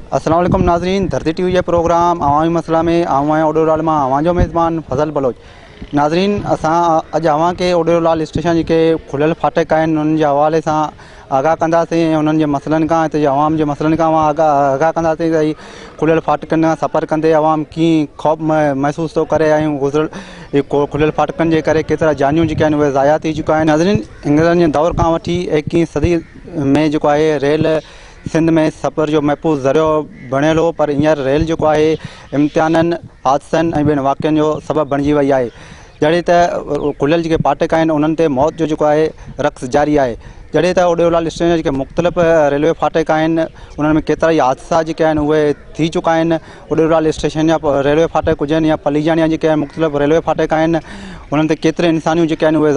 अस्सलाम वालेकुम नाज़रीन, धरती टीवी के प्रोग्राम अवामी मसला में अवामी ओडेरो लाल में अवाजो मेज़बान फज़ल बलोच। नाज़रीन, असां अॼु अवां के ओडेरो लाल स्टेशन के खुलियल फाटक आहिनि उन्हनि जे हवाले सां आगाह कंदासीं, उन्हनि जे मसइलनि खां हिते अवाम जे मसइलनि खां आगाह कंदासीं त खुलियल फाटकनि खां सफ़र कंदे अवाम कीअं ख़ौफ़ महसूस थो करे ऐं गुज़िरियल खुलियल फाटकनि जे करे केतिरा जानियूं जेके आहिनि उहे ज़ाया थी चुका आहिनि। नाज़रीन, इंग्लैंड जे दौर खां वठी 21वीं सदी में जेको आहे रेल सिंध में सफ़र जो महफ़ूज़ ज़रियो बणियल हो, पर हींअर रेल जेको आहे इम्तिहाननि, हादसनि ऐं ॿियनि वाक़िअनि जो सबबु बणिजी वई आहे। जॾहिं त खुलियल जेके फाटक आहिनि उन्हनि ते मौत जो जेको आहे रक़्स जारी आहे। जॾहिं त ओडेरो लाल स्टेशन जेके मुख़्तलिफ़ रेलवे फाटक आहिनि उन्हनि में केतिरा ई हादसा जेके आहिनि उहे थी चुका आहिनि। ओडेरो लाल स्टेशन जा रेलवे फाटक हुजनि या पलीजान जा जेके मुख़्तलिफ़ रेलवे फाटक आहिनि उन्हनि ते केतिरे इंसानियूं जेके आहिनि उहे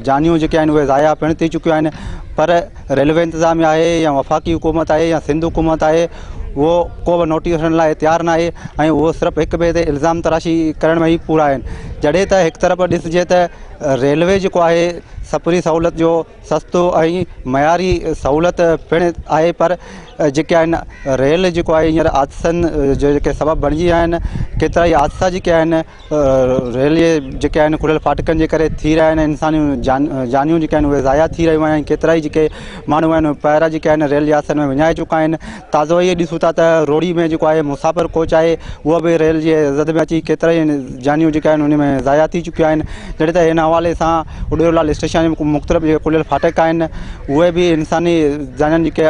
जानियूं जेके आहिनि उहे ज़ाया पिणु थी चुकियूं आहिनि। पर रेलवे इंतिज़ामिया आहे या वफ़ाक़ी हुकूमत आहे या सिंध हुकूमत आहे उहो को बि नोटिस वठण लाइ तयारु न आहे ऐं उहो सिर्फ़ु हिक ॿिए ते इल्ज़ाम तराशी करण में ई पूरा आहिनि। जॾहिं त हिकु तरफ़ ॾिसिजे त रेलवे जेको आहे सफ़री सहूलियत जो सस्तो ऐं मयारी सहूलियत पिणु आहे, पर जेके आहिनि रेल जेको आहे हींअर हादसनि जो जेके सबबु बणिजी विया आहिनि। केतिरा ई हादसा जेके आहिनि रेल जेके आहिनि खुलियल फाटकनि जे करे थी रहिया आहिनि। इंसानियूं जानियूं जेके आहिनि उहे ज़ाया थी रहियूं आहिनि। केतिरा ई जेके माण्हू आहिनि पहिरां जेके आहिनि रेल जे हादसनि में विञाए चुका आहिनि। ताज़ो इहे ॾिसूं था त रोड़ी में जेको आहे मुसाफ़िर कोच आहे उहो बि रेल जे ज़द में अची केतिरा ई जानियूं जेके आहिनि उन में ज़ाया थी चुकियूं आहिनि। जॾहिं त हिन हवाले सां ओडेरो लाल स्टेशन मुख़्तलिफ़ जेके खुलियल फाटक आहिनि उहे बि इंसानी जानियुनि जेके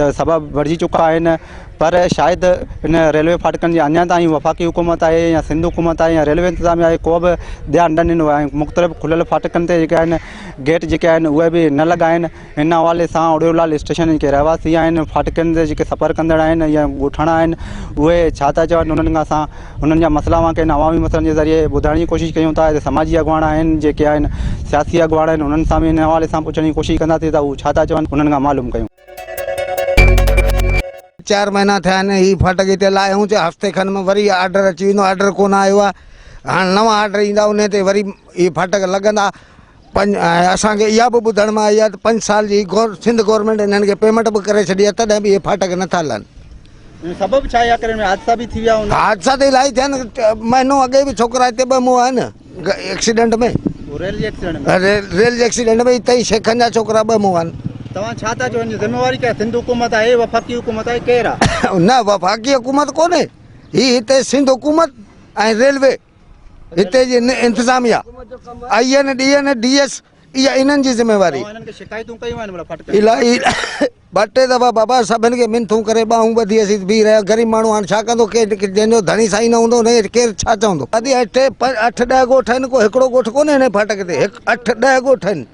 सबबु बणिजी चुका आहिनि। पर शायदि इन रेलवे फाटकनि जी अञा ताईं वफ़ाक़ी हुकूमत आहे या सिंध हुकूमत आहे या रेलवे इंतिज़ामिया आहे को बि ध्यानु न ॾिनो आहे। मुख़्तलिफ़ खुलियल फाटकनि ते जेके आहिनि गेट जेके आहिनि उहे बि न लॻा आहिनि। इन हवाले सां ओडेरो लाल स्टेशन जेके रहवासी आहिनि फाटकनि ते जेके सफ़र कंदड़ आहिनि या ॻोठाणा आहिनि उहे छा था चवनि उन्हनि खां असां उन्हनि जा मसइला वां कंहिं अवामी मसइलनि जे ज़रिए ॿुधाइण जी कोशिशि कयूं था। समाजी अॻुवान आहिनि जेके आहिनि सियासी अॻुवान आहिनि उन्हनि सां बि इन हवाले सां पुछण जी कोशिशि कंदासीं त उहे छा था चवनि उन्हनि खां मालूम कयूं। 4 महीना थिया आहिनि ही फाटक हिते लाहियूं हफ़्ते खनि में वरी ऑर्डर अची वेंदो। ऑर्डर कोन आयो आहे, हाणे नवां ऑर्डर ईंदा उन ते वरी ही फाटक लॻंदा। असांखे इहा बि ॿुधण में आई आहे त 5 साल जी सिंध गवर्नमेंट हिननि खे पेमेंट बि करे छॾी आहे तॾहिं बि इहे फाटक नथा हलनि। सबबु छा आहे? आख़िर में हादसा बि थी विया। हादसा त इलाही थिया आहिनि। महीनो अॻे बि छोकिरा हिते 2 मुआ आहिनि एक्सीडेंट में, रेल जे एक्सीडेंट में हिते ई शेखनि जा छोकिरा 2 मुआ आहिनि। तव्हां छा था चवनि ज़िम्मेवारी क्या सिंध हुकूमत आहे वफ़ाक़ी हुकूमत आहे केरु आहे? न वफ़ाक़ी हुकूमत कोन्हे, ही हिते सिंध हुकूमत ऐं रेलवे हिते जी इंतिज़ामिया IN DN DS इहा इन्हनि जी ज़िम्मेवारी। शिकायतूं कयूं आहिनि इलाही 2-3 दफ़ा बाबा सभिनि खे मिनथूं करे ॿाहूं ॿधी असीं बीह रहिया। ग़रीब माण्हू हाणे छा कंदो? जंहिंजो धणी साईं न हूंदो हुनखे केरु छा चवंदो? अॼु 8-10 ॻोठ आहिनि, को हिकिड़ो ॻोठ कोन्हे हिन फाटक ते, 8-10 ॻोठ आहिनि।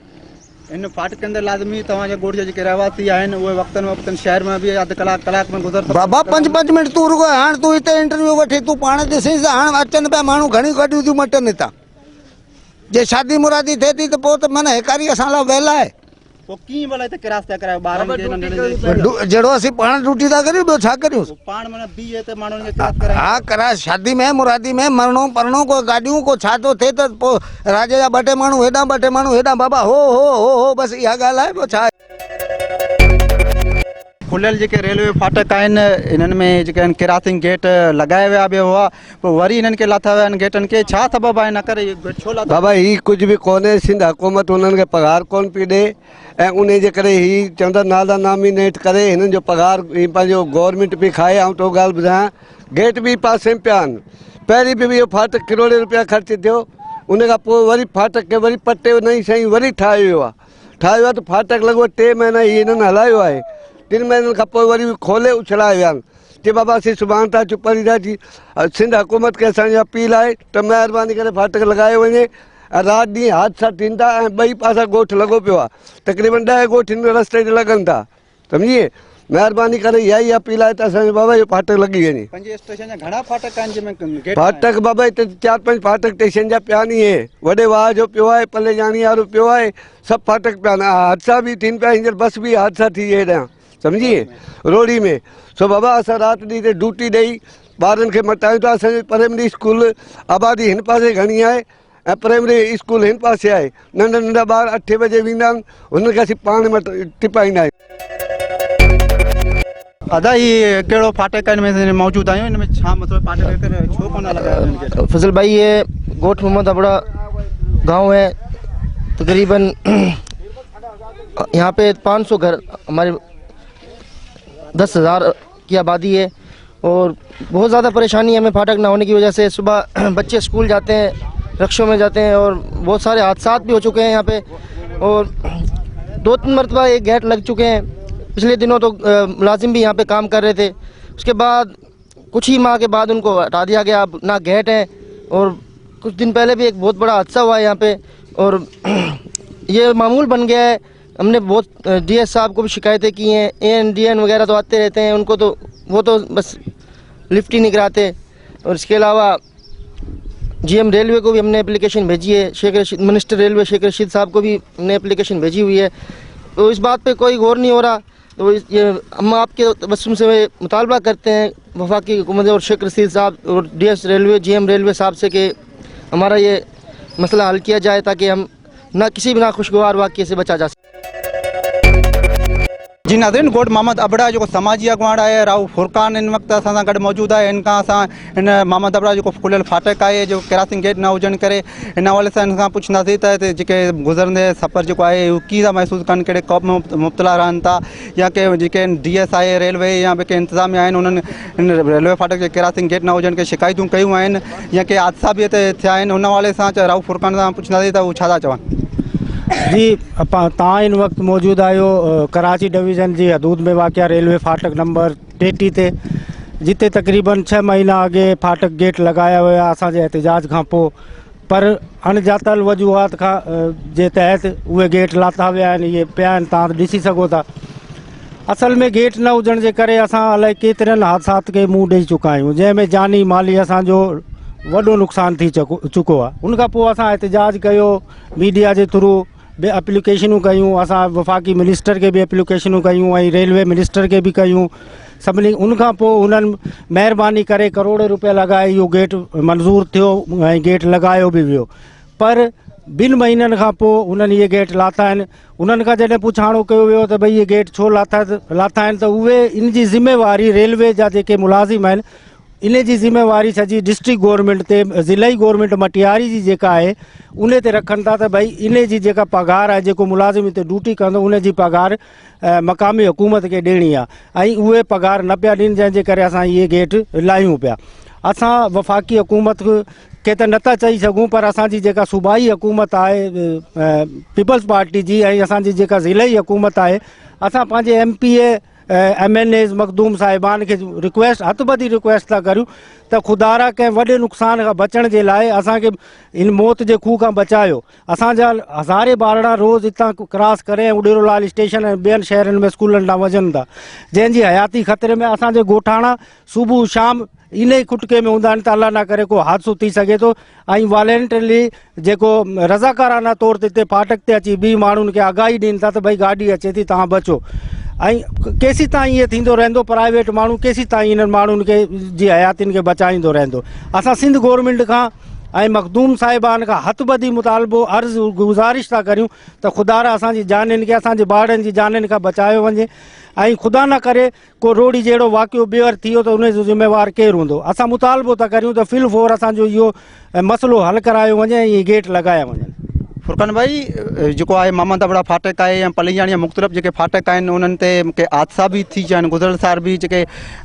इन फाटकनि ते लाज़मी तव्हांजे ॻोठ जा जेके रहवासी आहिनि उहे वक़्तनि शहर में बि अधु कलाक में गुज़र बाबा 5-5 मिंट तूं रुगो। हाणे तूं हिते इंटरव्यू वठी तूं पाण ॾिसीं त हाणे अचनि पिया माण्हू घणी गाॾियूं थियूं मटनि हितां। जे शादी मुरादी थिए थी त पोइ त माना हिकारी असां लाइ वेला आहे। पोइ कीअं भला हिते किरास था करायो ॿारनि जहिड़ो असीं पाण ड्यूटी था करियूं ॿियो छा करियूं? पाण माना बीहे ते माण्हुनि खे किरास करायो। हा कराए शादी में मुरादी में मरणो परणो को गाॾियूं को छा थो थिए त पोइ राजे जा 2-2 माण्हू हेॾां 2-2 माण्हू हेॾां बाबा हो बसि इहा ॻाल्हि आहे। पोइ छा खुलियल जेके रेलवे फाटक आहिनि इन्हनि में जेके आहिनि किरासिंग गेट लॻाए विया बि हुआ, पोइ वरी हिननि खे लाथा विया आहिनि गेटनि खे। छा सबबु आहे? न करे छो लाथा? बाबा ही कुझु बि कोन्हे। सिंध हुकूमत उन्हनि खे पघार कोन पई ॾे ऐं उन जे करे ही चवंदा नाला नॉमिनेट करे हिननि जो पघार ही पंहिंजो गवर्नमेंट पई खाए। ऐं तो ॻाल्हि ॿुधायां गेट बि पासे में पिया आहिनि। पहिरीं बि इहो फाटक करोड़े रुपया ख़र्च थियो, उन खां पोइ वरी फाटक खे वरी पटे नई शयूं वरी ठाहियो वियो आहे। ठाहियो आहे त फाटक लॻभॻि 3 महीना ही हिननि हलायो आहे। 3 महीननि खां पोइ वरी खोले उछलाए विया आहिनि। चए बाबा असीं सुभाणे था चुप रहिंदासीं। सिंध हुकूमत खे असांजी अपील आहे त महिरबानी करे फाटक लॻायो वञे। ऐं राति ॾींहुं हादसा थियनि था ऐं 2 पासा ॻोठ लॻो पियो आहे। तक़रीबन 10 ॻोठ हिन रस्ते ते लॻनि था। सम्झिए, महिरबानी करे इहा ई अपील आहे त असांजो बाबा इहो फाटक लॻी वञे। स्टेशन जा घणा फाटक आहिनि जंहिंमें फाटक बाबा हिते 4-5 फाटक स्टेशन जा पिया आहिनि। इहे वॾे वाह जो पियो आहे, पले जाणी वारो पियो आहे, सभु फाटक पिया आहिनि। हादसा बि थियनि पिया। हींअर बस बि हादसा थी हेॾां सम्झिए रोड़ी में। सो बाबा असां राति ॾींहुं ते ड्यूटी ॾेई ॿारनि खे मटायूं था। असांजो प्राइमरी स्कूल आबादी हिन पासे घणी आहे ऐं प्राइमरी स्कूल हिन पासे आहे। नंढा ॿार 8 बजे वेंदा आहिनि, हुननि खे असीं पाण टिपाईंदा आहियूं। अदा ये कहिड़ो फाटक में मौजूद आहियूं, इनमें छा मतिलबु फाटक छो कोन लॻाया? फजल भाई, ये गोठ मोहम्मद अबड़ा गांव है। तकरीबन यहाँ पे 500 घर, हमारे 10,000 की आबादी है और बहुत ज़्यादा परेशानी है हमें फाटक ना होने की वजह से। सुबह बच्चे स्कूल जाते हैं, रिक्शों में जाते हैं और बहुत सारे हादसा भी हो चुके हैं यहाँ पे। और 2-3 मरतबा एक गेट लग चुके हैं। पिछले दिनों तो मुलाजिम भी यहाँ पे काम कर रहे थे, उसके बाद कुछ ही माह के बाद उनको हटा दिया गया, अब ना गेट है। और कुछ दिन पहले भी एक बहुत बड़ा हादसा हुआ है यहाँ पे और ये मामूल बन गया है। हमने बहुत डीएस साहब को भी शिकायतें की हैं, ANDN वगैरह तो आते रहते हैं, उनको तो वो तो बस लिफ्ट ही नहीं कराते। और इसके अलावा GM रेलवे को भी हमने एप्लीकेशन भेजी है, शेख रशीद मिनिस्टर रेलवे शेख रशीद साहब को भी हमने एप्लीकेशन भेजी हुई है। तो इस बात पे कोई गौर नहीं हो रहा। तो ये हम आपके तबस्सुम से मुतालबा करते हैं वफाकी हुकूमत और शेख रशीद साहब और DS रेलवे GM रेलवे साहब से कि हमारा ये मसला हल किया जाए ताकि हम ना किसी भी नाखुशगवार वाक़ये से बचा जा सके। जी नाज़रीन, गोठ मोहम्मद अबड़ा जो समाजी अगवान है राव फुरकान इन वक्त असां सां गॾु मौजूदु आहे। इनका इन मोहम्मद अबड़ा जो खुलियल फाटक है जो क्रॉसिंग गेट न हुजण करे इन हवाले से इनखां पुछंदासीं त जेके गुज़रंदे सफ़र जो है उहो कीअं था महसूस कनि, कहिड़े कौम में मुब्तला रहनि था, या के जेके DS आहे रेलवे या ॿिए के इंतज़ामिया आहिनि उन्हनि इन रेलवे फाटक जे क्रॉसिंग गेट न हुजण के शिकायतूं कयूं आहिनि या के हादसा बि हिते थिया आहिनि, उन हवाले सां राव फुरकान सां पुछंदासीं त उहो छा था चवनि। जी, तव्हां इन वक्त मौजूद आयो कराची डिवीज़न जी हदूद में वाक़िया रेलवे फाटक नंबर 33 ते, जिते तकरीबन 6 महीना अॻे फाटक गेट लगाया हुआ असांजे एहतजाज खां पोइ, पर अणॼातल वजूहात खां जे तहत उहे गेट लाथा विया आहिनि। इहे पिया आहिनि, तव्हां ॾिसी सघो था। असल में गेट न हुजण जे करे असां अलाए केतिरनि हादसात खे मुंहुं ॾेई चुका आहियूं, जंहिंमें जानी माली असांजो वॾो नुक़सानु थी चुको आहे। उनखां पोइ असां एहतजाज कयो, मीडिया जे थ्रू बि एप्लीकेशनूं कयूं, असां वफ़ाक़ी मिनिस्टर के भी एप्लीकेशनूं कयूं ऐं रेलवे मिनिस्टर के भी कयूं सभिनी। उनखां पोइ उन्हनि महिरबानी करे करोड़ रुपया लॻाए इहो गेट मंज़ूर थियो ऐं गेट लॻायो बि वियो। पर 2 महीननि खां पोइ उन्हनि इहे गेट लाथा आहिनि। उन्हनि खां जॾहिं पुछाणो कयो वियो त भई इहे गेट छो लाथा आहिनि, त उहे इन जी ज़िम्मेवारी रेलवे जा जेके मुलाज़िम आहिनि इन जी ज़िम्मेवारी सॼी डिस्ट्रिक्ट गवर्नमेंट ते, ज़िलाई गवर्नमेंट मटियारी जी जेका आहे उन ते रखनि था त भई इन जी जेका पघार आहे, जेको मुलाज़िम हिते ड्यूटी कंदो उन जी पघार मक़ामी हुकूमत खे ॾियणी आहे ऐं उहे पघार न पिया ॾियनि, जंहिंजे करे असां इहे गेट लाहियूं पिया। असां वफ़ाक़ी हुकूमत खे त नथा चई सघूं, पर असांजी जेका सूबाई हुकूमत आहे पीपल्स पार्टी जी ऐं असांजी जेका ज़िलाई हुकूमत आहे, असां पंहिंजे MPA MNAs मखदूम साहिबान के रिक्वेस्ट हथ बधी रिक्वेस्ट था करूं त खुदारा कंहिं वॾे नुक़सान खां बचण जे लाइ असांखे इन मौत जे खूह खां बचायो। असांजा हज़ारे ॿारड़ा रोज़ हितां क्रॉस करे ओडेरो लाल स्टेशन ऐं ॿियनि शहरनि में स्कूलनि ॾांहुं वञनि था, जंहिंजी हयाती ख़तरे में। असांजे ॻोठाणा सुबुह शाम इन ई खुटके में हूंदा आहिनि त अल्लाह न करे को हादसो थी सघे थो ऐं वॉलेंटरली जेको रज़ाकाराना तौर ते हिते फाटक ते अची ॿी माण्हुनि खे आगाही ॾियनि था त भई गाॾी अचे थी, तव्हां बचो। ऐं केसीं ताईं इहे थींदो रहंदो, प्राइवेट माण्हू केसीं ताईं इन्हनि माण्हुनि खे जी हयातियुनि खे बचाईंदो रहंदो। असां सिंध गवर्नमेंट खां ऐं मखदूम साहिबान खां हथ बधी मुतालबो अर्ज़ु गुज़ारिश था करियूं त खुदारा असांजी जानियुनि खे, असांजे ॿारनि जी जानियुनि खां बचायो वञे ऐं ख़ुदा न करे को रोड़ी जहिड़ो वाक़ियो ॿीहर थी वियो त उन जो ज़िम्मेवार केरु हूंदो। असां मुतालबो था करियूं त फिल फोर असांजो इहो मसइलो हल करायो वञे ऐं इहे गेट लॻाया वञनि। फुरकान भाई, जो है मोहम्मद अबड़ा फाटक है या पलियाणी या मुख़्तलिफ़ जो फाटक आहिनि उन्हनि ते के हादसा भी थी विया आहिनि। गुज़िरियल साल भी जो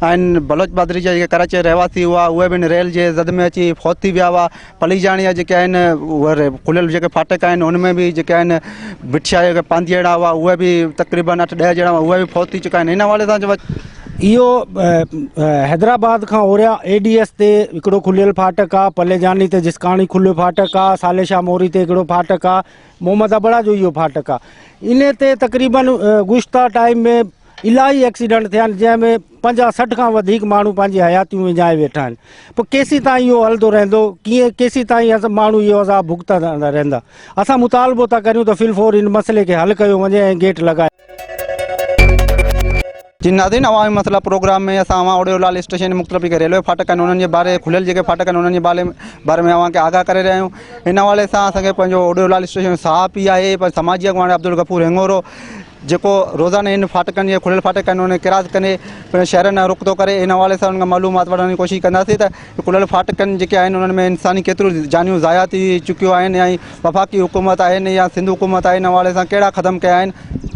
आहिनि बलोच बहादुरी जा कराची जा रहवासी हुआ उहे भी रेल जे ज़द में अची फौत थी विया हुआ। पलियाणी जा जेके आहिनि उहे खुलियल जेके फाटक आहिनि उनमें भी जेके आहिनि भिठिया जेके पांधी जहिड़ा हुआ उहे भी तक़रीबन 8-10 ॼणा उहे भी फौत थी चुका आहिनि। इन हवाले सां इहो हैदराबाद खां ओरिया ADS ते हिकिड़ो खुलियल फाटक आहे, पलेजानी ते जिसकाणी खुलियो फाटक आहे, सालेशाह मोरी ते हिकिड़ो फाटक आहे, मोहम्मद अबड़ा जो इहो फाटक आहे। इन ते तक़रीबन गुज़िरियल टाइम में इलाही एक्सीडेंट थिया आहिनि, जंहिंमें 50-60 खां वधीक माण्हू पंहिंजी हयातियूं विञाए वेठा आहिनि। पोइ केसीं ताईं इहो हलंदो रहंदो, कीअं केसीं ताईं असां माण्हू इहो असां भुगतंदा रहंदा। असां मुतालबो था करियूं त फिल फोर इन मसइले खे हल कयो वञे ऐं गेट लॻाए। जी नाज़रीन, अवामी मसला प्रोग्राम में असां अवां ओडेरो लाल स्टेशन मुख़्तलिफ़ जेके रेलवे फाटक आहिनि उन्हनि जे बारे खुलियल जेके फाटक आहिनि उन्हनि जे बारे में अवां खे आगाह करे रहिया आहियूं। हिन हवाले सां असांखे पंहिंजो ओडेरो लाल स्टेशन साहब ई आहे पर समाजी अॻुवाण अब्दुल गफूर हिंगोरो जेको रोज़ाना इन फाटकनि जे खुलियल फाटक आहिनि उन किरात करे पंहिंजे शहरनि रुख़ थो करे। इन हवाले सां उनखां मालूमात वठण जी कोशिशि कंदासीं त खुलियल फाटकनि जेके आहिनि उन्हनि में इंसानी केतिरियूं जानियूं ज़ाया थी चुकियूं आहिनि या वफ़ाक़ी हुकूमत आहिनि या सिंध हुकूमत आहे, इन हवाले सां कहिड़ा क़दम कया आहिनि।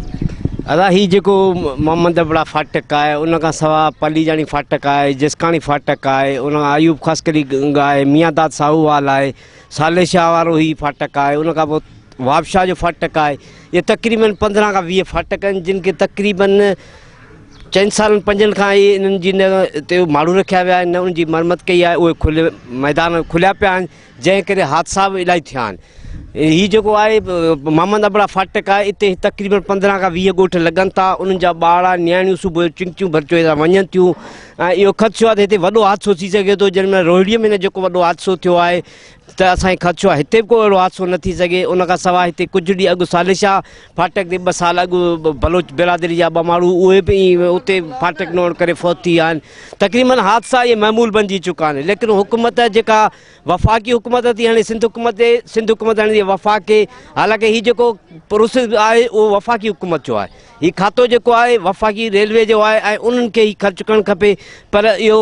अदा ही जेको मोहम्मद अबड़ा फाटक आहे उन खां सवाइ पलीजाणी फाटक आहे, जिसकाणी फाटक आहे, उन खां अयूब खस्करी आहे, मियांदाद साहूवाल आहे, साले शाह वारो ही फाटक आहे, उन खां पोइ वाबशाह जो फाटक आहे। ये तक़रीबन 15 खां 20 फाटक आहिनि जिन खे तक़रीबन 4 सालनि 5 खां इन्हनि जी न ते माण्हू रखिया विया आहिनि, न उन जी मरमत कई आहे। उहे खुले मैदान खुलिया पिया आहिनि जंहिं करे हादसा बि इलाही थिया आहिनि। ही जेको आहे मोहम्मद अबड़ा फाटक आहे, इते तक़रीबन 15 खां 20 ॻोठ लॻनि था। उन्हनि जा ॿार नियाणियूं सुबुह चिंकियूं भरचोए था वञनि थियूं। ऐं इहो ख़दशो आहे त हिते वॾो हादसो थी सघे थो। जंहिं महिल रोहिड़ीअ में न जेको वॾो हादसो थियो आहे त असांखे ख़दशो आहे हिते बि को अहिड़ो हादसो न थी सघे। उन खां सवाइ हिते कुझु ॾींहं अॻु सालिशाह फाटक ते 2 साल अॻु बलोच बिरादरी जा 2 माण्हू उहे बि उते फाटक न हुअण करे फ़ौत थी विया आहिनि। तक़रीबन हादसा इहे मामूल बणिजी चुका आहिनि। लेकिन हुकूमत जेका वफ़ाक़ी हुकूमत थी हाणे सिंध हुकूमत हाणे वफ़ाक़े, हालांकि हीउ जेको प्रोसेस आहे उहो वफ़ाक़ी हुकूमत जो आहे। हीउ खातो जेको आहे वफ़ाक़ी रेलवे जो आहे ऐं उन्हनि खे ई ख़र्चु करणु खपे। पर इहो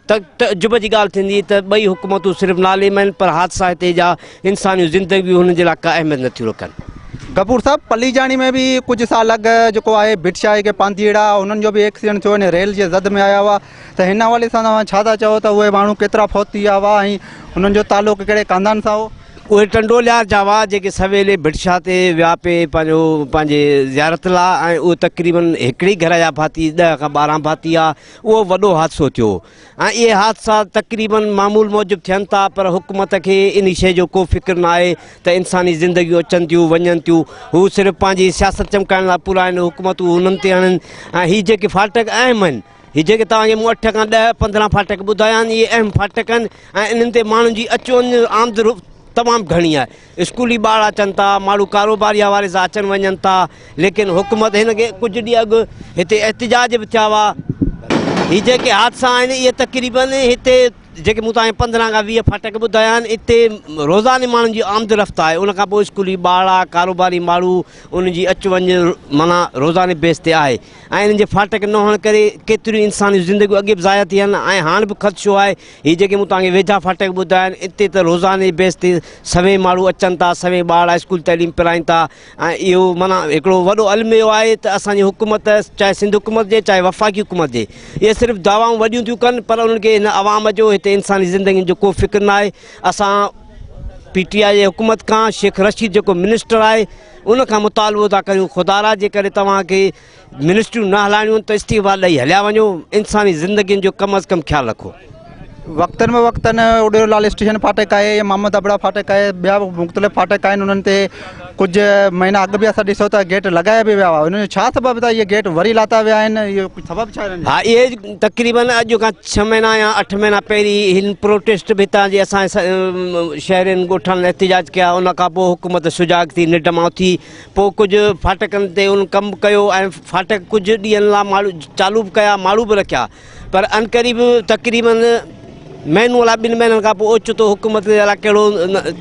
तजुब जी ॻाल्हि थींदी त ॿई हुकूमतूं सिर्फ़ु नाले में आहिनि पर हादसा हिते जा इंसानी ज़िंदगियूं हुननि जे लाइ का अहमियत नथियूं रखनि। गफूर साहब, पलीजाणी में भी कुछ साल अॻु जेको आहे भिटशाह के पांतीड़ा उन्हनि जो बि एक्सीडेंट थियो, रेल जे ज़द में आया हुआ। त हिन हवाले सां तव्हां छा था चओ त उहे माण्हू केतिरा फ़ौत थी विया हुआ ऐं हुननि जो तालुक़ कहिड़े ख़ानदान सां हो? उहे टंडोलियार जा हुआ जेके सवेले भिटशाह ते विया पे पंहिंजे ज़ियारत लाइ। ऐं उहे तक़रीबन हिकिड़ी घर जा भाती 10 खां 12 भाती आहे। उहो वॾो हादसो थियो ऐं इहे हादसा तक़रीबन मामूल मूजिबि थियनि था पर हुकूमत खे इन शइ जो को फ़िक्र न आहे त इंसानी ज़िंदगियूं अचनि थियूं वञनि थियूं। हू सिर्फ़ु पंहिंजी सियासत चमकाइण लाइ पूरा आहिनि, हुकूमतूं हुननि ते हणनि। ऐं हीअ जेके फाटक अहम आहिनि, हीअ जेके तव्हांखे मूं 8 खां 10 15 फाटक ॿुधाया आहिनि, इहे अहम फाटक आहिनि ऐं इन्हनि ते माण्हुनि जी अचु वञु आमद तमामु घणी आहे। स्कूली ॿार अचनि था, माण्हू कारोबारी हवाले सां अचनि वञनि था। लेकिन हुकूमत हिन खे कुझु ॾींहं अॻु हिते एहतिजाज बि थिया हुआ। हीअ जेके हादसा आहिनि इहे तक़रीबन हिते जेके मूं तव्हांखे 15 खां 20 फाटक ॿुधाया आहिनि, हिते रोज़ाने माण्हुनि जी आमद रफ़्त आहे। उन खां पोइ स्कूली ॿार आहे, कारोबारी माण्हू, उन जी अचु वञु माना रोज़ाने बेस ते आहे। ऐं इन्हनि जे फाटक न हुअण करे केतिरियूं इंसानी ज़िंदगियूं अॻे बि ज़ाया थी आहिनि ऐं हाणे बि ख़दशो आहे। हीअ जेके मूं तव्हांखे वेझा फाटक ॿुधाया आहिनि, हिते त रोज़ाने बेस ते सवें माण्हू अचनि था, सवें ॿार स्कूल तइलीम पिराइनि था। ऐं इहो माना हिकिड़ो वॾो अलम इहो आहे त असांजी हुकूमत चाहे सिंध हुकूमत जे चाहे वफ़ाक़ी हुकूमत जे, इहे सिर्फ़ु दावाऊं वॾियूं थियूं कनि पर उन्हनि खे हिन आवाम जो हिते इंसानी ज़िंदगी जो को फ़िक्र न आहे। असां PTI जे हुकूमत खां शेख रशीद जेको मिनिस्टर आहे उन खां मुतालबो था करियूं, ख़ुदारा जे करे तव्हांखे मिनिस्ट्रियूं न हलाइणियूं त इस्तीफ़ा ॾेई हलिया वञो, इंसानी ज़िंदगियुनि जो कम अज़ कम ख़्यालु रखो। वक़्तनि में वक़्तनि ओडेरो लाल स्टेशन फाटक आहे या मोहम्मद अबड़ा फाटक आहे, ॿिया मुख़्तलिफ़ फाटक आहिनि, उन्हनि ते कुझु महीना अॻु बि असां ॾिसो त गेट लॻाया बि विया हुआ। उन्हनि जो छा सबबु था इहे गेट वरी लाता विया आहिनि, इहो कुझु सबबु छा आहिनि? हा, इहे तक़रीबन अॼु खां 6 महीना या 8 महीना पहिरीं हिन प्रोटेस्ट बि हितां जे असांजे शहरनि ॻोठनि एहतिजाज कया। उन खां पोइ हुकूमत सुजाग थी, निडमाउ थी, पोइ कुझु फाटकनि ते उन कमु कयो ऐं फाटक कुझु ॾींहंनि लाइ माण्हू चालू बि कया, माण्हू बि रखिया। पर अनक़रीब तक़रीबन महीनो अलाए 2 महीननि खां पोइ ओचितो हुकूमत जे लाइ कहिड़ो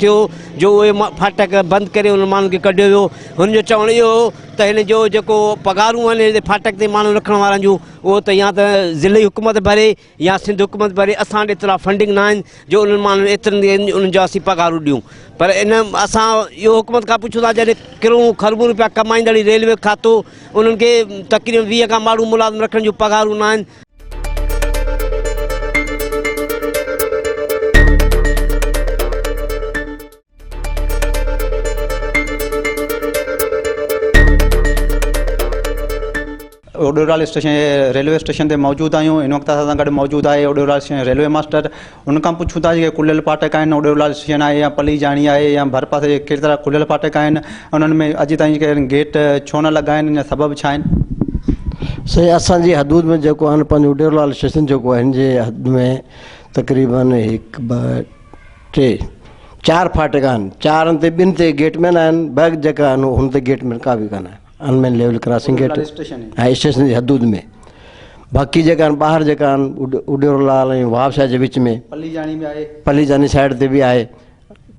थियो जो उहे फाटक बंदि करे उन माण्हुनि खे कढियो वियो। हुनजो चवणु इहो हो त हिन जो जेको पघारूं आहिनि फाटक ते माण्हू रखण वारनि जूं, उहो त या त ज़िले हुकूमत भरे या सिंध हुकूमत भरे। असां वटि एतिरा फंडिंग न आहिनि जो उन्हनि माण्हुनि एतिरनि उन्हनि जो असीं पघारूं ॾियूं। पर इन असां इहो हुकूमत खां पुछूं था जॾहिं किरोड़ूं ख़रबूं रुपया कमाईंदड़ रेलवे खातो, उन्हनि खे तक़रीबन 20 खां माण्हू मुलाज़िम रखण जूं पघारूं न आहिनि। ओडेरो लाल स्टेशन रेलवे स्टेशन ते मौजूदु आहियूं। इन वक़्तु असां सां गॾु मौजूदु आहे ओडेरो लाल स्टेशन रेलवे मास्टर। उनखां पुछूं था जेके खुलियल फाटक आहिनि, ओडेरो लाल स्टेशन आहे या पलीजाणी आहे या भर पासे केतिरा खुलियल फाटक आहिनि, उन्हनि में अॼु ताईं जेके गेट छो न लॻा आहिनि या सबबु छा आहिनि? सही, असांजी हदूद में जेको आहे पंहिंजो ओडेरो लाल स्टेशन जेको आहे हिन जे हद में तक़रीबन 1 2 3 4 फाटक आहिनि। 4 ते 2 ते गेटमैन आहिनि, 2 जेका आहिनि हुन ते गेटमैन का बि कान आहे। अनमेन लेवल क्रॉसिंग गेट है स्टेशन जी हदूद में। बाक़ी जेका आहिनि ॿाहिरि जेका आहिनि उडेरो लाल ऐं वापशाह जे विच में पलीजाणी में आहे, पलीजानी साइड ते बि आहे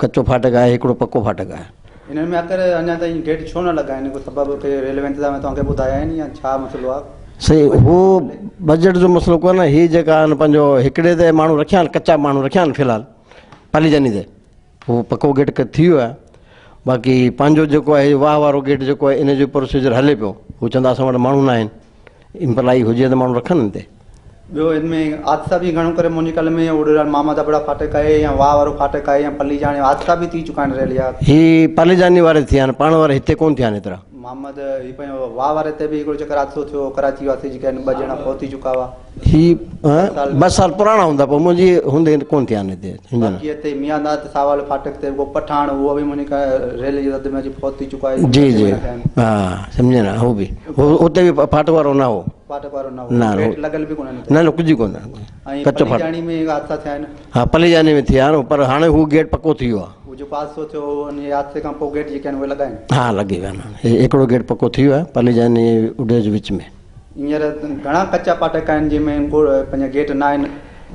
कचो फाटक आहे, हिकिड़ो पको फाटक आहे। इन्हनि में आख़िर अञा ताईं गेट छो न लॻाइनि, को सबबु के रेलवे इंतज़ाम तव्हांखे ॿुधाया आहिनि या छा मसइलो आहे? सही, हू बजट जो मसइलो कोन्हे, हीअ जेका आहिनि पंहिंजो हिकिड़े ते माण्हू रखिया आहिनि, कचा माण्हू रखिया आहिनि फ़िलहालु पलीजानी ते, हू पको गेट थी वियो आहे। बाक़ी पंहिंजो जेको आहे वाह वारो गेट जेको आहे इन जो प्रोसीजर हले पियो, हू चवंदा असां वटि माण्हू न आहिनि, इम्प्लाई हुजे त माण्हू रखनि हिते। ॿियो इनमें हादसा बि घणो करे मुंहिंजे कल में ओडेरो मामा दबड़ा फाटक आहे या वाह वारो फाटक आहे या पलीजाणी हादसा बि थी चुका आहिनि रेल या ही पलीजानी वारे थिया आहिनि, पाण वारे हिते कोन्ह थिया आहिनि एतिरा। मोहम्मद ही पंहिंजो वाह वारे ते बि हिकिड़ो चकर हादसो थियो, कराची वासी जेके आहिनि 2 ॼणा पहुची चुका हुआ। ही 2 साल पुराणा हूंदा, पोइ मुंहिंजी हूंदे कोन्ह थिया आहिनि हिते। बाक़ी हिते मियांदात सावल फाटक ते उहो पठाण उहो बि मुंहिंजे रेल जी रद में अची पहुची चुका आहे। जी जी हा सम्झे न, हू बि उते बि फाटक वारो न हो, फाटक वारो न न हो, गेट लॻल बि कोन न कुझु कोन, कचो फाटक। पलीजाणी में हादसा थिया आहिनि, हा पलीजानी में थिया आहिनि, पर हाणे हू गेट पको थी वियो आहे। उहो जेको हादसो थियो उन हादसे खां पोइ गेट जेके आहिनि उहे लॻाइनि। हा लॻी विया आहिनि, हिकिड़ो गेट पको थी वियो आहे पलीजानी उडेर जे विच में। हींअर घणा कचा फाटक आहिनि जंहिंमें पंहिंजा गेट न आहिनि,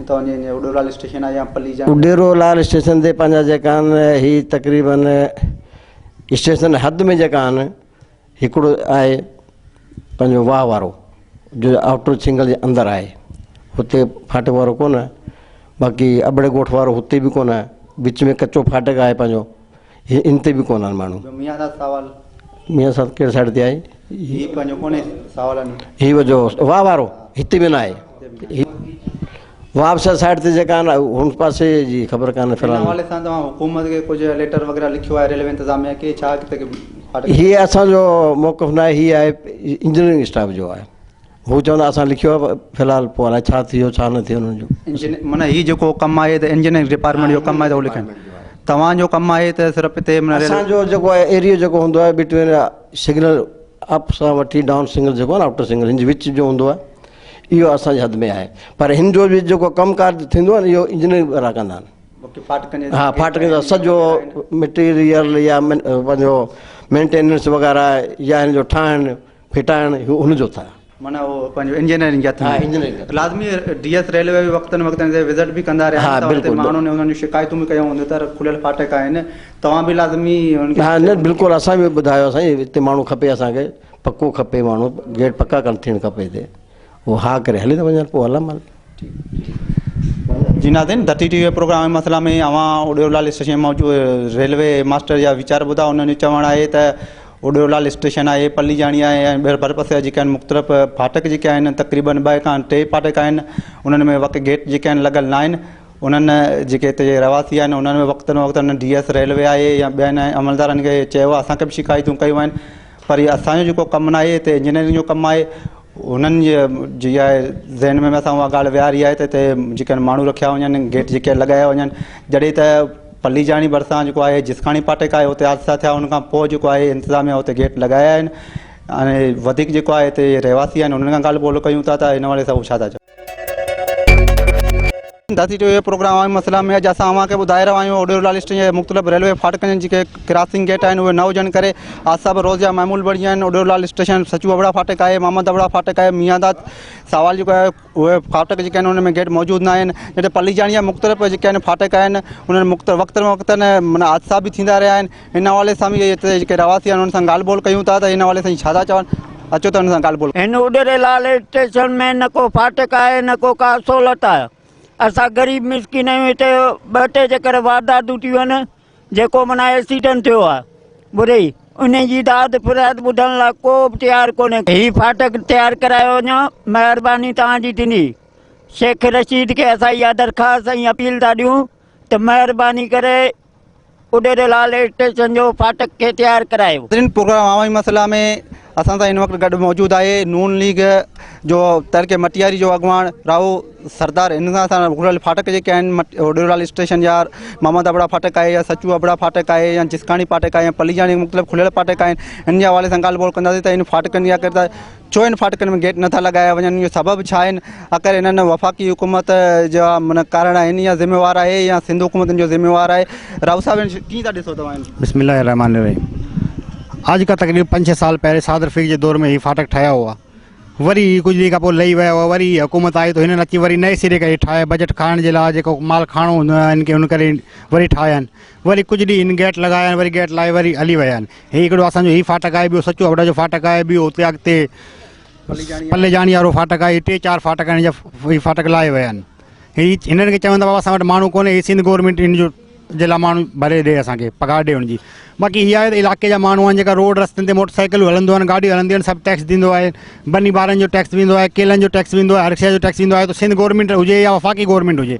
तव्हांजे उडेरो लाल स्टेशन आहे या पलीजानी? उडेरो लाल स्टेशन ते पंहिंजा जेका आहिनि ही तक़रीबन स्टेशन हद में जेका आहिनि हिकिड़ो आहे पंहिंजो वाह वारो जो आउटर सिंगल जे अंदरि आहे, हुते फाटक वारो कोन आहे। बाक़ी अबड़े ॻोठ वारो हुते बि कोन आहे, विच में कचो फाटक आहे पंहिंजो, इन ते बि कोन आहिनि माण्हू। मियांदात सावल, मियां साहब कहिड़े साइड ते आहे? ही पंहिंजो कोन्हे सावलनि, ही जो वाह वारो हिते बि न आहे, वापसा साइड ते जेका आहिनि हुन पासे जी ख़बर कान्हे फ़िलहाल। हवाले सां तव्हां हुकूमत खे कुझु लेटर वग़ैरह लिखियो आहे रेलवे इंतज़ामिया के छा फाटक? हीअ असांजो मौक़िफ़ न आहे, हीअ आहे इंजीनियरिंग स्टाफ जो आहे, हू चवंदा असां लिखियो आहे फ़िलहाल, पोइ अलाए छा थियो छा न थियो हुननि जो। माना हीअ जेको कमु आहे त इंजीनियरिंग डिपार्टमेंट जो कमु आहे त उहो लिखनि, तव्हांजो कमु आहे त सिर्फ़ु हिते असांजो जेको आहे एरियो जेको हूंदो आहे बिटवीन सिग्नल अप सां वठी डाउन सिग्नल जेको आहे न आउटर सिग्नल, हिन जे विच जो हूंदो आहे, इहो असांजे हद में आहे। पर हिन जो बि जेको कमकार थींदो आहे न इहो इंजीनियरिंग वारा कंदा आहिनि। हा फाटकनि जो सॼो मटीरियल या पंहिंजो मेंटेनेंस वग़ैरह या हिन जो ठाहिणु फिटाइणु हुनजो था, माना उहो पंहिंजो इंजीनियरिंग जा हा इंजीनियरिंग। लाज़मी डीएस रेलवे बि वक़्तनि वक़्तनि ते विज़िट बि कंदा रहिया, हा बिल्कुलु, माण्हुनि उन्हनि जूं शिकायतूं बि कयूं हूंदियूं त खुलियल फाटक आहिनि, तव्हां बि लाज़मी हा न बिल्कुलु असां बि ॿुधायो साईं हिते माण्हू खपे, असांखे पको खपे माण्हू, गेट पका कनि थियणु खपे हिते, उहो हा करे हली था वञनि, पोइ हलनि माल। जी नाज़रीन, धरती टीवी प्रोग्राम मसला में अवां ओडेरो लाल स्टेशन मौजूदु रेलवे मास्टर जा वीचार ॿुधा। उन्हनि जो चवणु आहे त ओडेरो लाल स्टेशन आहे, पलीजाणी आहे ऐं भर पासे जेके आहिनि मुख़्तलिफ़ फाटक जेके आहिनि तक़रीबन 2 खां 3 फाटक आहिनि, उन्हनि में वक़्तु गेट जेके आहिनि लॻल न आहिनि। उन्हनि जेके हिते रवासी आहिनि उन्हनि में वक़्तनि वक़्तनि डीएस रेलवे आहे या ॿियनि अमलदारनि खे चयो आहे, असांखे बि शिकायतूं कयूं आहिनि, पर इहो असांजो जेको कमु न आहे हिते इंजीनियरिंग जो कमु आहे, उन्हनि जी आहे ज़हन में असां उहा ॻाल्हि विहारी आहे त हिते जेके माण्हू रखिया वञनि, गेट जेके लॻाया वञनि। जॾहिं त पलीजाणी भरिसां जेको आहे जिसखाणी फाटक आहे उते हादसा थिया, उनखां पोइ जेको आहे इंतिज़ामिया उते गेट लॻाया आहिनि। हाणे वधीक जेको आहे हिते रहवासी आहिनि उन्हनि खां ॻाल्हि ॿोल कयूं था त हिन वारे सां छा था चओ? धरती टीवी प्रोग्राम अवामी मसला में अॼु असां अव्हांखे ॿुधाए रहिया आहियूं ओडेरो लाल स्टेशन जे मुख़्तलिफ़ रेलवे फाटकनि जेके क्रॉसिंग गेट आहिनि उहे न हुजनि करे हादसा बि रोज़ जा मामूल बणिजी विया आहिनि। ओडेरो लाल स्टेशन सचू अबड़ा फाटक आहे, मोहम्मद अबड़ा फाटक आहे, मियांदात सावल जेको आहे उहे फाटक जेके आहिनि उन में गेट मौजूदु न आहिनि। जॾहिं पलीजाणी जा मुख़्तलिफ़ जेके आहिनि फाटक आहिनि उन्हनि वक़्तनि वक़्तनि माना हादसा बि थींदा रहिया आहिनि। हिन हवाले सां बि हिते जेके रवासी आहिनि उन्हनि सां ॻाल्हि ॿोल कयूं था त हिन हवाले सां छा था चवनि, अचो त हुन सां ॻाल्हि ॿोल। हिन ओडेरो लाल स्टेशन में न को फाटक आहे न को का सहूलियत आहे। असां ग़रीब मिसकिन आहियूं, हिते 2-3 चकर वारदातूं थियूं आहिनि, जेको माना एक्सीडेंट थियो आहे बुरे उन जी दाद फ़रियाद ॿुधण लाइ को बि तयारु कोन्हे। हीउ फाटक तयारु करायो वञो, महिरबानी तव्हांजी थींदी। शेख रशीद खे असां इहा दरख़्वास्त ऐं अपील था ॾियूं त महिरबानी करे ओडेरो लाल स्टेशन जो फाटक खे तयारु करायो। प्रोग्राम अवामी मसला में असां सां हिन वक़्तु गॾु मौजूदु आहे नून लीग जो तरके मटियारी जो अॻवान राहू सरदार। हिन सां असां घुरियल फाटक जेके आहिनि ओडेरो लाल स्टेशन जा मोहम्मद अबड़ा फाटक आहे या सचू अबड़ा फाटक आहे या जिसकाणी फाटक आहे या पलीजाणी मुख़्तलिफ़ खुलियल फाटक आहिनि, हिन जे हवाले सां ॻाल्हि ॿोल कंदासीं त हिन फाटकनि जा करता छो इन फाटकनि में गेट नथा लॻाया वञनि, इहो सबबु छा आहिनि, आख़िर हिननि वफ़ाक़ी हुकूमत जा माना कारण आहिनि या ज़िम्मेवार आहे या सिंध हुकूमतनि जो ज़िम्मेवार आहे? राहू साहब कीअं था ॾिसो तव्हां? बिस्मिल्लाहिर्रहमानिर्रहीम। आज का तकरीबन 5-6 साल पहले सादर फीक के दौर में ही फाटक ठाया हुआ, वरी कुछ ॾींहं खां पोइ लही वियो वरी हुकूमत आई त हिननि अची वरी नए सिरे करे ठाहे बजट खाइण जे लाइ जेको माल खाइणो हूंदो आहे हिन खे हुन करे वरी ठाहिया आहिनि वरी कुझु ॾींहं हिन गेट लॻाया आहिनि वरी गेट लाइ वरी हली विया आहिनि हीउ हिकिड़ो असांजो हीउ फाटक आहे ॿियो सचो वॾा जो फाटक आहे ॿियो हुते अॻिते पल्लेजाणी वारो फाटक आहे 3-4 फाटक आहिनि हीउ फाटक लाहे विया आहिनि हीउ हिननि खे चवंदा बाबा असां वटि माण्हू कोन्हे हीउ सिंध गवर्नमेंट हिन जो जे लाइ माण्हू भरे ॾिए असांखे पघार ॾिए हुनजी बाक़ी हीअ आहे त इलाइक़े जा माण्हू आहिनि जेका रोड रस्तनि ते मोटरसाइकिलूं हलंदियूं आहिनि गाॾियूं हलंदियूं आहिनि सभु टैक्स ॾींदो आहे बनी ॿारनि जो टैक्स वेंदो आहे केलनि जो टैक्स वेंदो आहे हर शइ जो टैक्स वेंदो आहे त सिंध गवर्नमेंट हुजे या वफ़ाक़ी गवर्नमेंट हुजे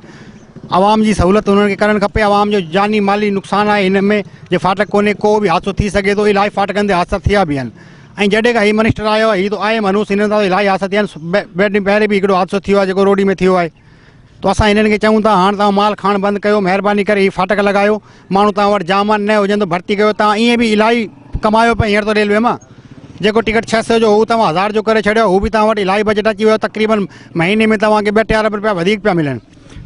आवाम जी सहूलियत हुननि खे करणु खपे आवाम जो जानी माली नुक़सानु आहे हिन में जे फाटक कोन्हे को बि हादसो थी सघे थो इलाही फाटकनि ते हादसा थिया बि आहिनि ऐं जॾहिं खां हीउ मिनिस्टर आयो आहे हीउ त आहे मनूस हिननि सां इलाही हादसा थिया आहिनि ॿ ॾींहं पहिरीं बि हिकिड़ो हादसो थियो आहे जेको रोडी में थियो आहे तो असां हिननि खे चऊं था हाणे तव्हां माल खाइणु बंदि कयो महिरबानी करे हीउ फाटक लॻायो माण्हू तव्हां वटि जाम न हुजनि त भर्ती कयो तव्हां ईअं बि इलाही कमायो पिया हींअर त रेलवे मां जेको टिकट 600 जो हू तव्हां 1000 जो करे छॾियो हू बि तव्हां वटि इलाही बजट अची वियो तक़रीबन महीने में तव्हांखे 2-4 अरब रुपया वधीक पिया मिलनि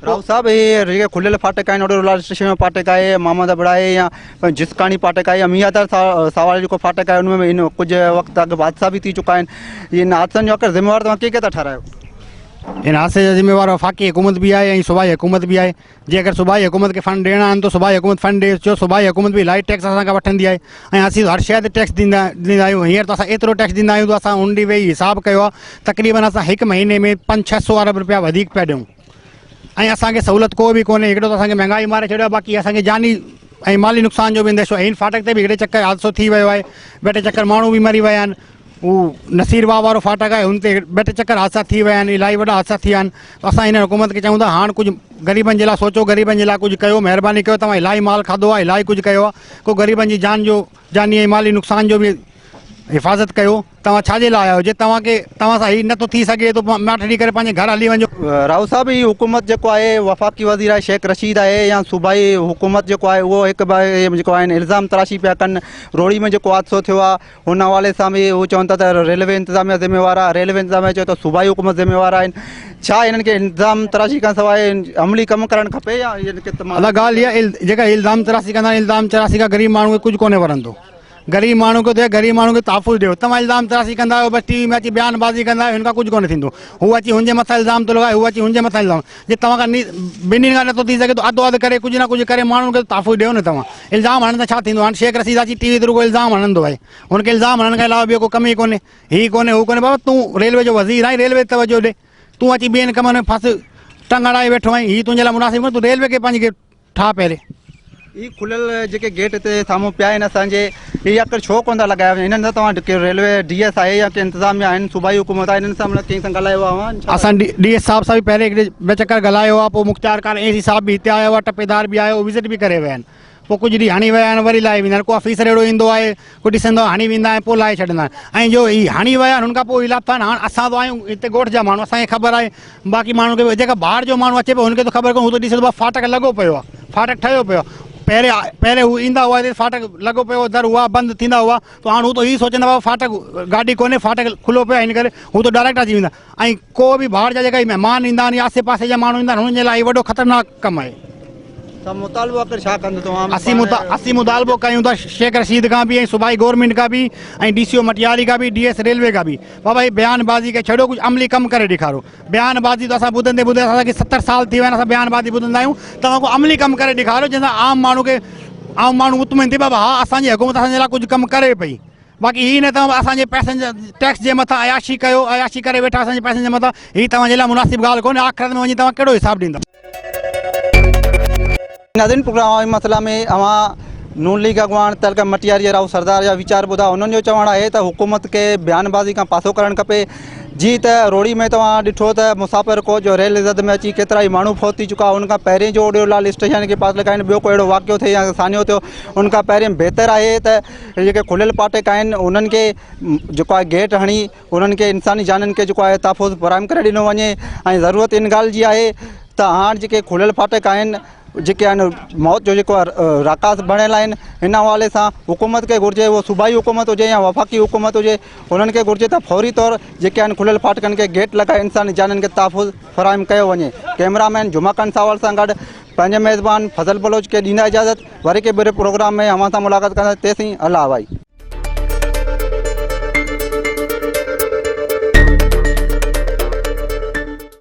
राव साहब ये जेके खुलियल फाटक आहिनि ओडेरो लाल स्टेशन में फाटक आहे मामद अबड़ा आहे या जिसकानी फाटक आहे या मियादार सवाल जेको फाटक आहे उनमें इन कुझु वक़्तु अॻु हादसा बि थी चुका आहिनि इन हादसनि जो अगरि ज़िम्मेवार तव्हां कंहिंखे था ठारायो इन हादसे जा ज़िम्मेवार वफ़ाक़ी हुकूमत भी है सूबाई हुकूमत भी है जे अगर सूबाई हुकूमत के फंड ॾियणा आहिनि तो सूबाई हुकूमत फंड ॾे छो सूबाई हुकूमत भी इलाही टैक्स असांखां वठंदी आहे ऐं असीं हर शइ ते टैक्स ॾींदा आहियूं हींअर त असां एतिरो टैक्स ॾींदा आहियूं त असां हुन ॾींहुं वेही हिसाबु कयो आहे तक़रीबन असां हिकु महीने में 500-600 अरब रुपया वधीक पिया ॾियूं ऐं असांखे सहूलियत को बि कोन्हे हिकिड़ो त असांखे महांगाई मारे छॾियो आहे बाक़ी असांखे जानी ऐं माली नुक़सान जो बि अंदेशो हिन फाटक ते बि हिकिड़े चकर हादसो थी वियो आहे ॿ टे चकर माण्हू बि मरी विया आहिनि हू नसीरबाग वारो फाटक आहे हुन ते ॿ टे चकर हादसा थी विया आहिनि इलाही वॾा हादसा थिया आहिनि त असां हिन हुकूमत खे चऊं था हाणे कुझु ग़रीबनि जे लाइ सोचो ग़रीबनि जे लाइ कुझु कयो महिरबानी कयो तव्हां इलाही माल खाधो आहे इलाही कुझु कयो आहे को ग़रीबनि जी जानी ऐं माली नुक़सान जो बि हिफ़ाज़त कयो तव्हां छाजे लाइ आहियो जे तव्हां सां हीउ नथो थी सघे त माठड़ी करे पंहिंजे घर हली वञो राव साहब ही हुकूमत जेको आहे वफ़ाक़ी वज़ीर आहे शेख रशीद आहे या सूबाई हुकूमत जेको आहे उहो हिकु जेको आहिनि इल्ज़ाम तराशी पिया कनि रोड़ी में जेको हादसो थियो आहे हुन हवाले सां बि उहो चवनि था त रेलवे इंतिज़ामिया ज़िम्मेवार आहे रेलवे इंतिज़ामिया चयो त सूबाई हुकूमत ज़िम्मेवार आहिनि छा हिननि खे इल्ज़ाम तराशी खां सवाइ अमली कमु करणु खपे या अलॻि ॻाल्हि इहा जेका इल्ज़ाम तराशी कंदा आहिनि इल्ज़ाम तराशी खां ग़रीब माण्हू खे कुझु कोन्हे वणंदो ग़रीब माण्हू खे थिए ग़रीब माण्हू खे तहफ़ुज़ ॾियो तव्हां इल्ज़ाम तराशी कंदा आहियो बसि टीवी में अची बयानबाज़ी कंदा आहियो हिन खां कुझु कोन्हे थींदो हू अची हुनजे मथां इल्ज़ाम थो लॻाए हू अची हुनजे मथां इल्ज़ाम जे तव्हां खां ॿिन्हिनि खां नथो थी सघे त अधु अधु करे कुझु न कुझु करे माण्हुनि खे तहफ़ुज़ ॾियो न तव्हां इल्ज़ाम हणण त छा थींदो हाणे शेख रशीद अची टीवी ते रुगो इल्ज़ाम हणंदो आहे हुनखे इल्ज़ाम हणण खां अलावा ॿियो को कम ई कोन्हे हीउ कोन्हे हू कोन्हे बाबा तूं रेलवे जो वज़ीर आहीं रेलवे ते तवजो ॾे तूं अची ॿियनि कमनि में फस टंग अड़ाए वेठो आहीं हीउ तुंहिंजे लाइ मुनासिबु तूं रेलवे खे पंहिंजी ठाह पहिरें ही खुलियल जेके गेट ते साम्हूं पिया आहिनि असांजे इहे अकर छो कोन था लॻाया वञनि हिननि सां तव्हां रेलवे DS आहे या के इंतिज़ामिया आहिनि सूबाई हुकूमत आहे हिननि सां मतलब कंहिं सां ॻाल्हायो आहे असां DS साहिब सां बि पहिरें हिकिड़े ॿ चकर ॻाल्हायो आहे पोइ मुख़्तियार ख़ान AC साहिब बि हिते आयो आहे टपेदार बि आयो विज़िट बि करे विया आहिनि पोइ कुझु ॾींहं हणी विया आहिनि वरी लाहे वेंदा आहिनि को ऑफिसर अहिड़ो ईंदो आहे को ॾिसंदो हणी वेंदा आहिनि पोइ लाहे छॾींदा आहिनि ऐं जो ही हणी विया आहिनि हुन खां पोइ इलाफ़ा हाणे असां त आहियूं हिते ॻोठ जा माण्हू असांखे ख़बर आहे बाक़ी माण्हू खे जेका ॿाहिरि जो माण्हू अचे पियो हुनखे त ख़बर कोन्हे हू त ॾिसे थो फाटक लॻो पियो आहे फाटक ठहियो पियो आहे पहिरें हू ईंदा हुआ हिते फाटक लॻो पियो दर हुआ बंदि थींदा हुआ त हाणे हू त हीउ सोचंदा हुआ फाटक गाॾी कोन्हे फाटक खुलो पियो आहे हिन करे हू त डायरेक्ट अची वेंदा ऐं को बि ॿाहिरि जा जेका महिमान ईंदा आहिनि या आसे पासे जा माण्हू ईंदा आहिनि हुननि जे लाइ वॾो ख़तरनाक कमु आहे मुतालबो आख़िर छा कंदो तव्हां असीं मुतालबो कयूं था शेख रशीद खां बि ऐं सूबाई गवर्नमेंट खां बि ऐं DCO मटियारी खां बि DS रेलवे खां बि बाबा ही बयानबाज़ी खे छॾियो कुझु अमली कमु करे ॾेखारो बयानबाज़ी त असां ॿुधंदे असांखे 70 साल थी विया आहिनि असां बयानबाज़ी ॿुधंदा आहियूं तव्हां को अमली कमु करे ॾेखारो जंहिंसां आम माण्हू मुतमिन थिए बाबा हा असांजी हुकूमत असांजे लाइ कुझु कमु करे पई बाक़ी हीअ न तव्हां असांजे पैसनि टैक्स जे मथां अयाशी कयो अयाशी करे वेठा असांजे पैसनि जे मथां हीअ तव्हांजे लाइ मुनासिबु ॻाल्हि कोन्हे आख़िरत में वञी तव्हां कहिड़ो हिसाबु ॾींदव नाज़रीन प्रोग्राम अवामी मसला में अवां नून लीग अॻवान तलक मटियारी राव सरदार जा वीचार ॿुधा उन्हनि जो चवणु आहे त हुकूमत खे बयानबाज़ी खां पासो करणु खपे जी त रोड़ी में तव्हां ॾिठो त मुसाफ़िर कोच जो रेल ज़द में अची केतिरा ई माण्हू फौत थी चुका उनखां पहिरें जो ओडेरो लाल स्टेशन के पास लॻाइनि ॿियो को अहिड़ो वाक़ियो थिए या सानियो थियो उनखां पहिरें बहितर आहे त जेके खुलियल फाटक आहिनि उन्हनि खे जेको आहे गेट हणी उन्हनि खे इंसानी जाननि खे जेको आहे तहफ़ुज़ फ़राहम करे ॾिनो वञे ऐं ज़रूरत इन ॻाल्हि जी आहे त हाणे जेके खुलियल फाटक आहिनि जेके आहिनि मौत जो जेको राकास बणियल आहिनि हिन हवाले सां हुकूमत खे घुरिजे उहो सूबाई हुकूमत हुजे या वफ़ाक़ी हुकूमत हुजे उन्हनि खे घुरिजे त फौरी तौरु जेके आहिनि खुलियल फाटकनि खे गेट लॻाए इंसानी जाननि खे तहफ़ुज़ फ़राहम कयो वञे कैमरामैन जुमाकान सावल सां गॾु पंहिंजे मेज़बान फज़ल बलोच खे ॾींदा इजाज़त वरी के ॿिए प्रोग्राम में अवां सां मुलाक़ात कंदा तेसीं अल्लाह हवाई।